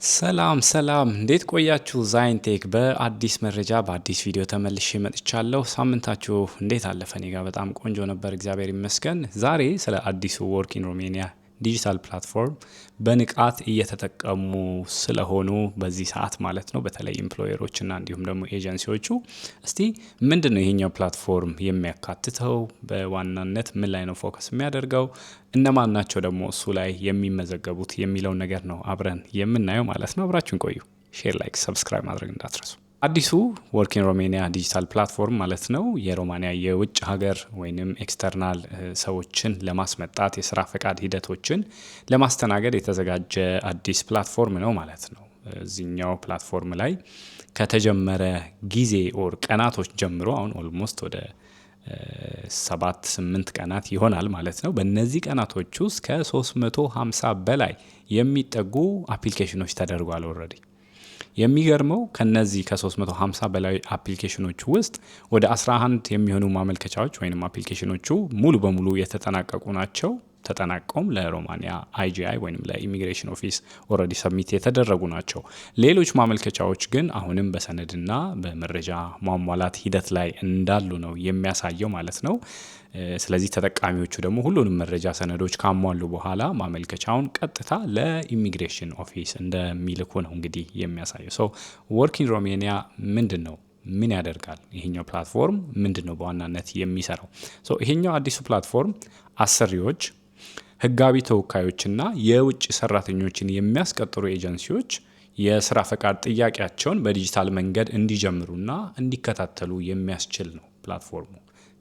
ሰላም እንዴት ቆያችሁ? ዛይንቴክ በአዲስ መረጃ በአዲስ ቪዲዮ ተመልሼ መጥቻለሁ። ሳምንታችሁ እንዴት አለፈ? እኔ ጋር በጣም ቆንጆ ነበር፣ እግዚአብሔር ይመስገን። ዛሬ ስለ አዲሱ ወርክ ኢን ሮሜኒያ ዲጂታል ፕላትፎርም በንቃት እየተጠቀሙ ስለሆኑ በዚህ ሰዓት ማለት ነው በተለይ ኢምፕሎየሮችና እንዲሁም ደግሞ ኤጀንሲዎቹ እስቲ ምንድነው ይሄኛው ፕላትፎርም የሚያካትተው፣ በዋናነት ምን ላይ ነው ፎከስ የሚያደርገው፣ እነማን ናቸው ደግሞ እሱ ላይ የሚመዘገቡት የሚለውን ነገር ነው አብረን የምናየው ማለት ነው። አብራችሁን ቆዩ። ሼር፣ ላይክ፣ ሰብስክራይብ ማድረግ እንዳትረሱ። አዲሱ ወርክ ኢን ሮሜኒያ ዲጂታል ፕላትፎርም ማለት ነው የሮማኒያ የውጭ ሀገር ወይም ኤክስተርናል ሰዎችን ለማስመጣት የስራ ፈቃድ ሂደቶችን ለማስተናገድ የተዘጋጀ አዲስ ፕላትፎርም ነው ማለት ነው። እዚህኛው ፕላትፎርም ላይ ከተጀመረ ጊዜ ኦር ቀናቶች ጀምሮ አሁን ኦልሞስት ወደ 7-8 ቀናት ይሆናል ማለት ነው። በእነዚህ ቀናቶች ውስጥ ከ350 በላይ የሚጠጉ አፕሊኬሽኖች ተደርጓል ኦልሬዲ። የሚገርመው ከነዚህ ከ350 በላይ አፕሊኬሽኖች ውስጥ ወደ 11 የሚሆኑ ማመልከቻዎች ወይም አፕሊኬሽኖቹ ሙሉ በሙሉ የተጠናቀቁ ናቸው። ተጠናቀውም ለሮማኒያ አይጂአይ ወይም ለኢሚግሬሽን ኦፊስ ኦልሬዲ ሰብሚት የተደረጉ ናቸው። ሌሎች ማመልከቻዎች ግን አሁንም በሰነድና በመረጃ ማሟላት ሂደት ላይ እንዳሉ ነው የሚያሳየው ማለት ነው። ስለዚህ ተጠቃሚዎቹ ደግሞ ሁሉንም መረጃ ሰነዶች ካሟሉ በኋላ ማመልከቻውን ቀጥታ ለኢሚግሬሽን ኦፊስ እንደሚልኩ ነው እንግዲህ የሚያሳየው። ሶ ወርክ ኢን ሮሜኒያ ምንድነው? ምን ያደርጋል? ይሄኛው ፕላትፎርም ምንድነው በዋናነት የሚሰራው? ሶ ይሄኛው አዲሱ ፕላትፎርም አሰሪዎች፣ ህጋዊ ተወካዮችና የውጭ ሰራተኞችን የሚያስቀጥሩ ኤጀንሲዎች የስራ ፈቃድ ጥያቄያቸውን በዲጂታል መንገድ እንዲጀምሩና እንዲከታተሉ የሚያስችል ነው ፕላትፎርሙ።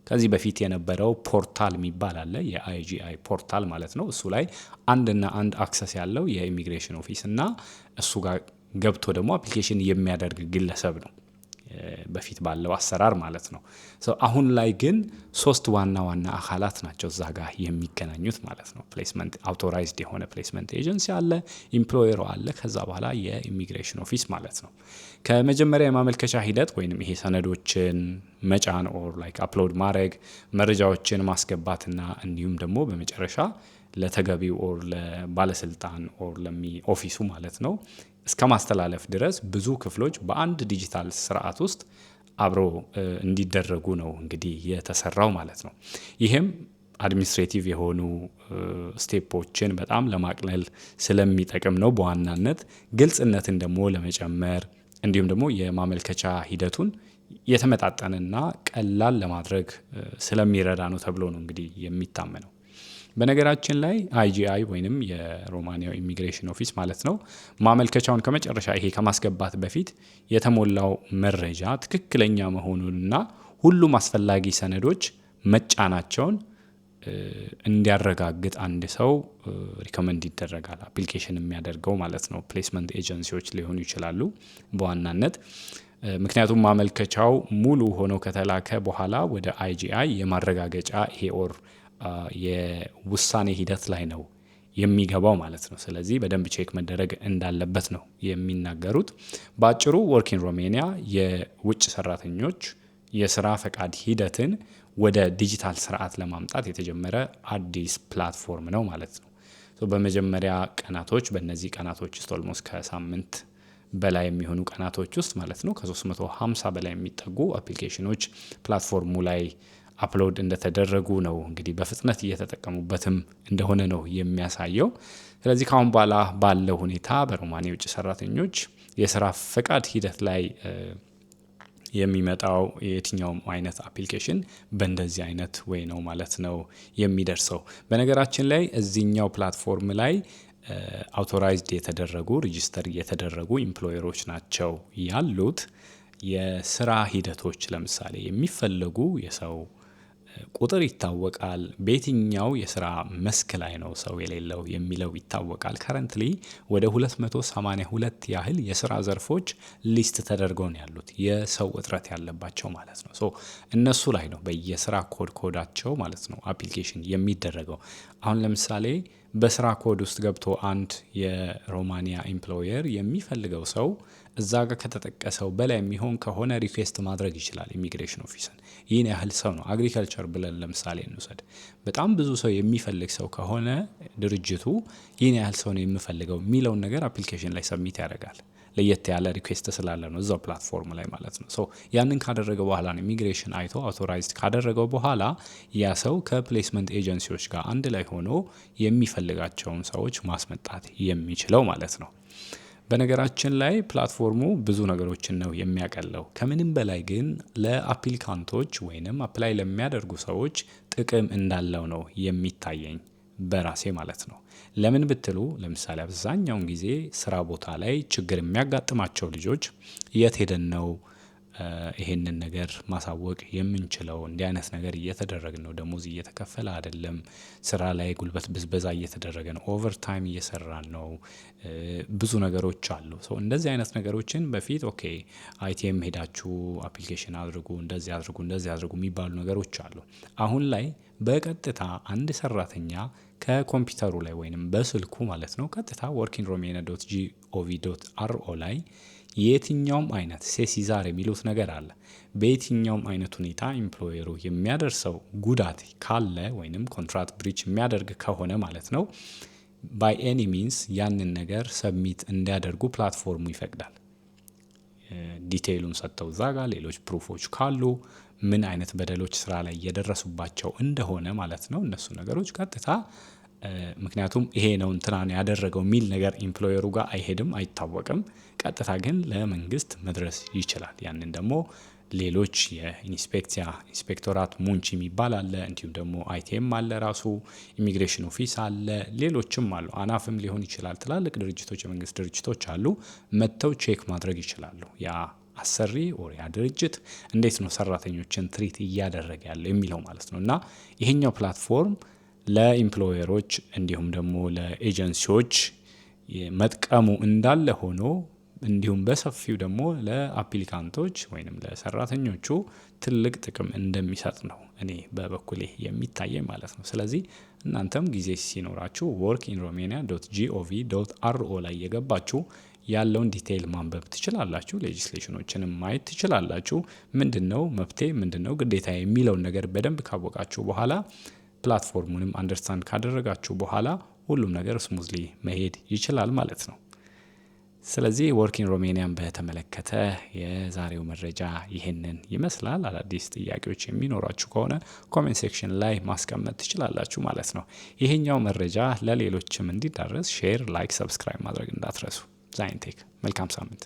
ከዚህ በፊት የነበረው ፖርታል የሚባል አለ፣ የአይጂአይ ፖርታል ማለት ነው። እሱ ላይ አንድና አንድ አክሰስ ያለው የኢሚግሬሽን ኦፊስ እና እሱ ጋር ገብቶ ደግሞ አፕሊኬሽን የሚያደርግ ግለሰብ ነው በፊት ባለው አሰራር ማለት ነው። አሁን ላይ ግን 3 ዋና አካላት ናቸው እዛ ጋር የሚገናኙት ማለት ነው። ፕሌስመንት አውቶራይዝድ የሆነ ፕሌስመንት ኤጀንሲ አለ፣ ኢምፕሎየሩ አለ፣ ከዛ በኋላ የኢሚግሬሽን ኦፊስ ማለት ነው። ከመጀመሪያ የማመልከቻ ሂደት ወይም ይሄ ሰነዶችን መጫን ኦር ላይክ አፕሎድ ማድረግ፣ መረጃዎችን ማስገባትና እንዲሁም ደግሞ በመጨረሻ ለተገቢው ኦር ለባለስልጣን ኦር ኦፊሱ ማለት ነው እስከ ማስተላለፍ ድረስ ብዙ ክፍሎች በአንድ ዲጂታል ስርዓት ውስጥ አብሮ እንዲደረጉ ነው እንግዲህ የተሰራው ማለት ነው። ይሄም አድሚኒስትሬቲቭ የሆኑ ስቴፖችን በጣም ለማቅለል ስለሚጠቅም ነው በዋናነት። ግልጽነትን ደግሞ ለመጨመር እንዲሁም ደግሞ የማመልከቻ ሂደቱን የተመጣጠነና ቀላል ለማድረግ ስለሚረዳ ነው ተብሎ ነው እንግዲህ የሚታመነው። በነገራችን ላይ አይጂአይ ወይንም የሮማኒያው ኢሚግሬሽን ኦፊስ ማለት ነው ማመልከቻውን ከመጨረሻ ይሄ ከማስገባት በፊት የተሞላው መረጃ ትክክለኛ መሆኑንና ሁሉም አስፈላጊ ሰነዶች መጫናቸውን እንዲያረጋግጥ አንድ ሰው ሪኮመንድ ይደረጋል። አፕሊኬሽን የሚያደርገው ማለት ነው ፕሌስመንት ኤጀንሲዎች ሊሆኑ ይችላሉ በዋናነት። ምክንያቱም ማመልከቻው ሙሉ ሆኖ ከተላከ በኋላ ወደ አይጂአይ የማረጋገጫ ይሄ ኦር የውሳኔ ሂደት ላይ ነው የሚገባው ማለት ነው። ስለዚህ በደንብ ቼክ መደረግ እንዳለበት ነው የሚናገሩት። በአጭሩ ወርክ ኢን ሮሜኒያ የውጭ ሰራተኞች የስራ ፈቃድ ሂደትን ወደ ዲጂታል ስርዓት ለማምጣት የተጀመረ አዲስ ፕላትፎርም ነው ማለት ነው። በመጀመሪያ ቀናቶች በእነዚህ ቀናቶች ውስጥ ኦልሞስት ከሳምንት በላይ የሚሆኑ ቀናቶች ውስጥ ማለት ነው ከ350 በላይ የሚጠጉ አፕሊኬሽኖች ፕላትፎርሙ ላይ አፕሎድ እንደተደረጉ ነው እንግዲህ በፍጥነት እየተጠቀሙበትም እንደሆነ ነው የሚያሳየው። ስለዚህ ካሁን በኋላ ባለው ሁኔታ በሮማኒያ የውጭ ሰራተኞች የስራ ፈቃድ ሂደት ላይ የሚመጣው የትኛውም አይነት አፕሊኬሽን በእንደዚህ አይነት ወይ ነው ማለት ነው የሚደርሰው። በነገራችን ላይ እዚህኛው ፕላትፎርም ላይ አውቶራይዝድ የተደረጉ ሬጂስተር የተደረጉ ኢምፕሎየሮች ናቸው ያሉት። የስራ ሂደቶች ለምሳሌ የሚፈለጉ የሰው ቁጥር ይታወቃል። በየትኛው የስራ መስክ ላይ ነው ሰው የሌለው የሚለው ይታወቃል። ከረንትሊ ወደ 282 ያህል የስራ ዘርፎች ሊስት ተደርገው ነው ያሉት የሰው እጥረት ያለባቸው ማለት ነው። ሶ እነሱ ላይ ነው በየስራ ኮዳቸው ማለት ነው አፕሊኬሽን የሚደረገው። አሁን ለምሳሌ በስራ ኮድ ውስጥ ገብቶ አንድ የሮማኒያ ኤምፕሎየር የሚፈልገው ሰው እዛ ጋር ከተጠቀሰው በላይ የሚሆን ከሆነ ሪኩዌስት ማድረግ ይችላል ኢሚግሬሽን ኦፊስን። ይህን ያህል ሰው ነው። አግሪካልቸር ብለን ለምሳሌ እንውሰድ። በጣም ብዙ ሰው የሚፈልግ ሰው ከሆነ ድርጅቱ ይህን ያህል ሰው ነው የምፈልገው የሚለውን ነገር አፕሊኬሽን ላይ ሰብሚት ያደርጋል። ለየት ያለ ሪኩዌስት ስላለ ነው እዛው ፕላትፎርም ላይ ማለት ነው። ሶ ያንን ካደረገ በኋላ ነው ኢሚግሬሽን አይቶ አውቶራይዝድ ካደረገው በኋላ ያ ሰው ከፕሌስመንት ኤጀንሲዎች ጋር አንድ ላይ ሆኖ የሚፈልጋቸውን ሰዎች ማስመጣት የሚችለው ማለት ነው። በነገራችን ላይ ፕላትፎርሙ ብዙ ነገሮችን ነው የሚያቀለው። ከምንም በላይ ግን ለአፕሊካንቶች ወይንም አፕላይ ለሚያደርጉ ሰዎች ጥቅም እንዳለው ነው የሚታየኝ በራሴ ማለት ነው። ለምን ብትሉ ለምሳሌ አብዛኛውን ጊዜ ስራ ቦታ ላይ ችግር የሚያጋጥማቸው ልጆች የት ሄደን ነው ይሄንን ነገር ማሳወቅ የምንችለው? እንዲህ አይነት ነገር እየተደረገ ነው፣ ደሞዝ እየተከፈለ አይደለም፣ ስራ ላይ ጉልበት ብዝበዛ እየተደረገ ነው፣ ኦቨር ታይም እየሰራን ነው፣ ብዙ ነገሮች አሉ። እንደዚህ አይነት ነገሮችን በፊት ኦኬ አይቲኤም ሄዳችሁ አፕሊኬሽን አድርጉ፣ እንደዚህ አድርጉ፣ እንደዚህ አድርጉ የሚባሉ ነገሮች አሉ። አሁን ላይ በቀጥታ አንድ ሰራተኛ ከኮምፒውተሩ ላይ ወይንም በስልኩ ማለት ነው ቀጥታ workinromania.gov.ro ላይ የትኛውም አይነት ሴሲዛር የሚሉት ነገር አለ። በየትኛውም አይነት ሁኔታ ኢምፕሎየሩ የሚያደርሰው ጉዳት ካለ ወይንም ኮንትራክት ብሪች የሚያደርግ ከሆነ ማለት ነው ባይ ኤኒ ሚንስ ያንን ነገር ሰብሚት እንዲያደርጉ ፕላትፎርሙ ይፈቅዳል። ዲቴይሉን ሰጥተው እዛ ጋር ሌሎች ፕሩፎች ካሉ ምን አይነት በደሎች ስራ ላይ እየደረሱባቸው እንደሆነ ማለት ነው እነሱ ነገሮች ቀጥታ ምክንያቱም ይሄ ነው እንትና ያደረገው የሚል ነገር ኢምፕሎየሩ ጋር አይሄድም፣ አይታወቅም። ቀጥታ ግን ለመንግስት መድረስ ይችላል። ያንን ደግሞ ሌሎች ኢንስፔክቶራት ሙንች የሚባል አለ፣ እንዲሁም ደግሞ አይቲኤም አለ፣ ራሱ ኢሚግሬሽን ኦፊስ አለ፣ ሌሎችም አሉ። አናፍም ሊሆን ይችላል። ትላልቅ ድርጅቶች፣ የመንግስት ድርጅቶች አሉ። መጥተው ቼክ ማድረግ ይችላሉ። ያ አሰሪ ኦር ያ ድርጅት እንዴት ነው ሰራተኞችን ትሪት እያደረገ ያለው የሚለው ማለት ነው። እና ይሄኛው ፕላትፎርም ለኢምፕሎየሮች እንዲሁም ደግሞ ለኤጀንሲዎች መጥቀሙ እንዳለ ሆኖ እንዲሁም በሰፊው ደግሞ ለአፕሊካንቶች ወይንም ለሰራተኞቹ ትልቅ ጥቅም እንደሚሰጥ ነው እኔ በበኩሌ የሚታየኝ ማለት ነው። ስለዚህ እናንተም ጊዜ ሲኖራችሁ workinromania.gov.ro ላይ የገባችሁ ያለውን ዲቴይል ማንበብ ትችላላችሁ። ሌጂስሌሽኖችንም ማየት ትችላላችሁ። ምንድነው መብቴ፣ ምንድነው ግዴታ የሚለውን ነገር በደንብ ካወቃችሁ በኋላ ፕላትፎርሙንም አንደርስታንድ ካደረጋችሁ በኋላ ሁሉም ነገር ስሙዝሊ መሄድ ይችላል ማለት ነው። ስለዚህ ወርኪንግ ሮሜኒያን በተመለከተ የዛሬው መረጃ ይሄንን ይመስላል። አዳዲስ ጥያቄዎች የሚኖራችሁ ከሆነ ኮሜንት ሴክሽን ላይ ማስቀመጥ ትችላላችሁ ማለት ነው። ይሄኛው መረጃ ለሌሎችም እንዲዳረስ ሼር፣ ላይክ፣ ሰብስክራይብ ማድረግ እንዳትረሱ። ዛይንቴክ መልካም ሳምንት።